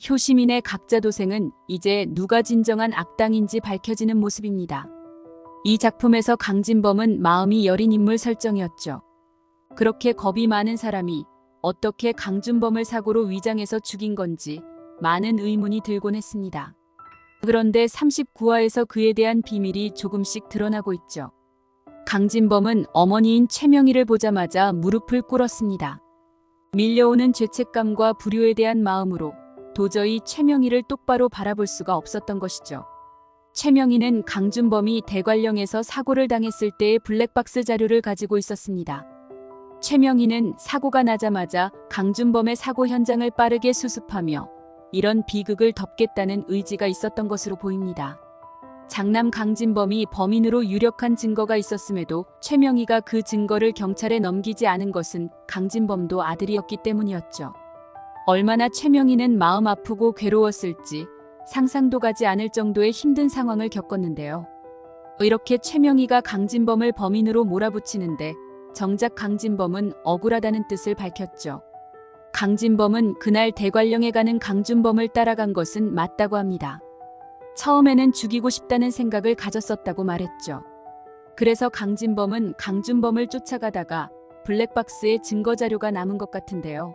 효시민의 각자 도생은 이제 누가 진정한 악당인지 밝혀지는 모습입니다. 이 작품에서 강진범은 마음이 여린 인물 설정이었죠. 그렇게 겁이 많은 사람이 어떻게 강준범을 사고로 위장해서 죽인 건지 많은 의문이 들곤 했습니다. 그런데 39화에서 그에 대한 비밀이 조금씩 드러나고 있죠. 강진범은 어머니인 최명희를 보자마자 무릎을 꿇었습니다. 밀려오는 죄책감과 불효에 대한 마음으로 도저히 최명희를 똑바로 바라볼 수가 없었던 것이죠. 최명희는 강준범이 대관령에서 사고를 당했을 때의 블랙박스 자료를 가지고 있었습니다. 최명희는 사고가 나자마자 강준범의 사고 현장을 빠르게 수습하며 이런 비극을 덮겠다는 의지가 있었던 것으로 보입니다. 장남 강진범이 범인으로 유력한 증거가 있었음에도 최명희가 그 증거를 경찰에 넘기지 않은 것은 강진범도 아들이었기 때문이었죠. 얼마나 최명희는 마음 아프고 괴로웠을지 상상도 가지 않을 정도의 힘든 상황을 겪었는데요. 이렇게 최명희가 강진범을 범인으로 몰아붙이는데 정작 강진범은 억울하다는 뜻을 밝혔죠. 강진범은 그날 대관령에 가는 강준범을 따라간 것은 맞다고 합니다. 처음에는 죽이고 싶다는 생각을 가졌었다고 말했죠. 그래서 강진범은 강준범을 쫓아가다가 블랙박스에 증거자료가 남은 것 같은데요.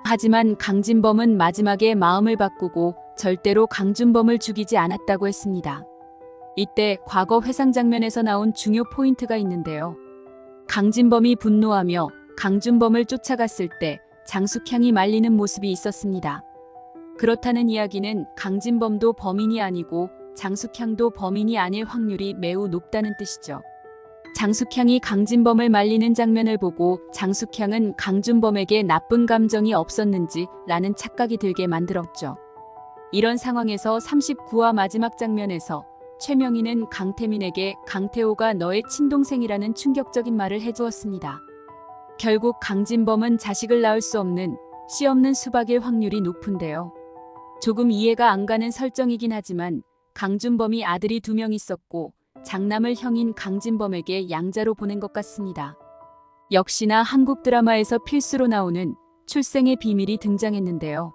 하지만 강진범은 마지막에 마음을 바꾸고 절대로 강준범을 죽이지 않았다고 했습니다. 이때 과거 회상 장면에서 나온 중요 포인트가 있는데요. 강진범이 분노하며 강준범을 쫓아갔을 때 장숙향이 말리는 모습이 있었습니다. 그렇다는 이야기는 강진범도 범인이 아니고 장숙향도 범인이 아닐 확률이 매우 높다는 뜻이죠. 장숙향이 강진범을 말리는 장면을 보고 장숙향은 강준범에게 나쁜 감정이 없었는지 라는 착각이 들게 만들었죠. 이런 상황에서 39화 마지막 장면에서 최명희는 강태민에게 강태호가 너의 친동생이라는 충격적인 말을 해주었습니다. 결국 강진범은 자식을 낳을 수 없는 씨 없는 수박일 확률이 높은데요. 조금 이해가 안 가는 설정이긴 하지만 강준범이 아들이 2명 있었고 장남을 형인 강진범에게 양자로 보낸 것 같습니다. 역시나 한국 드라마에서 필수로 나오는 출생의 비밀이 등장했는데요.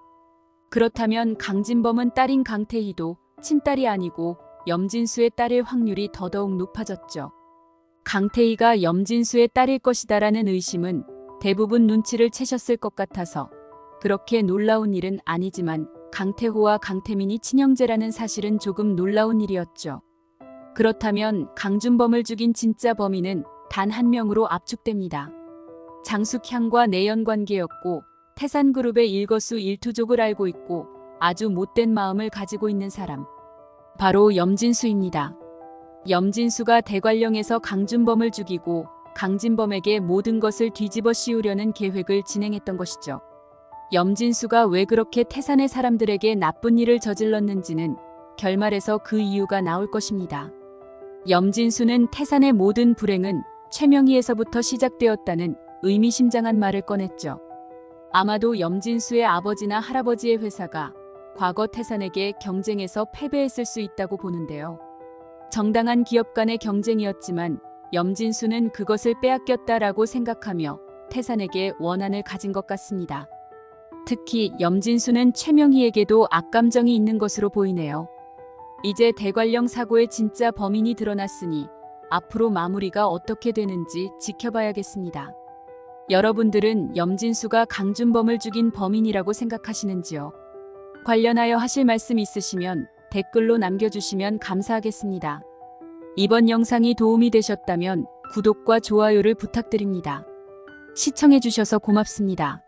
그렇다면 강진범은 딸인 강태희도 친딸이 아니고 염진수의 딸일 확률이 더더욱 높아졌죠. 강태희가 염진수의 딸일 것이다라는 의심은 대부분 눈치를 채셨을 것 같아서 그렇게 놀라운 일은 아니지만 강태호와 강태민이 친형제라는 사실은 조금 놀라운 일이었죠. 그렇다면 강준범을 죽인 진짜 범인은 단 한 명으로 압축됩니다. 장숙향과 내연 관계였고 태산그룹의 일거수일투족을 알고 있고 아주 못된 마음을 가지고 있는 사람. 바로 염진수입니다. 염진수가 대관령에서 강준범을 죽이고 강진범에게 모든 것을 뒤집어 씌우려는 계획을 진행했던 것이죠. 염진수가 왜 그렇게 태산의 사람들에게 나쁜 일을 저질렀는지는 결말에서 그 이유가 나올 것입니다. 염진수는 태산의 모든 불행은 최명희에서부터 시작되었다는 의미심장한 말을 꺼냈죠. 아마도 염진수의 아버지나 할아버지의 회사가 과거 태산에게 경쟁에서 패배했을 수 있다고 보는데요. 정당한 기업 간의 경쟁이었지만 염진수는 그것을 빼앗겼다라고 생각하며 태산에게 원한을 가진 것 같습니다. 특히 염진수는 최명희에게도 악감정이 있는 것으로 보이네요. 이제 대관령 사고의 진짜 범인이 드러났으니 앞으로 마무리가 어떻게 되는지 지켜봐야겠습니다. 여러분들은 염진수가 강준범을 죽인 범인이라고 생각하시는지요? 관련하여 하실 말씀 있으시면 댓글로 남겨주시면 감사하겠습니다. 이번 영상이 도움이 되셨다면 구독과 좋아요를 부탁드립니다. 시청해주셔서 고맙습니다.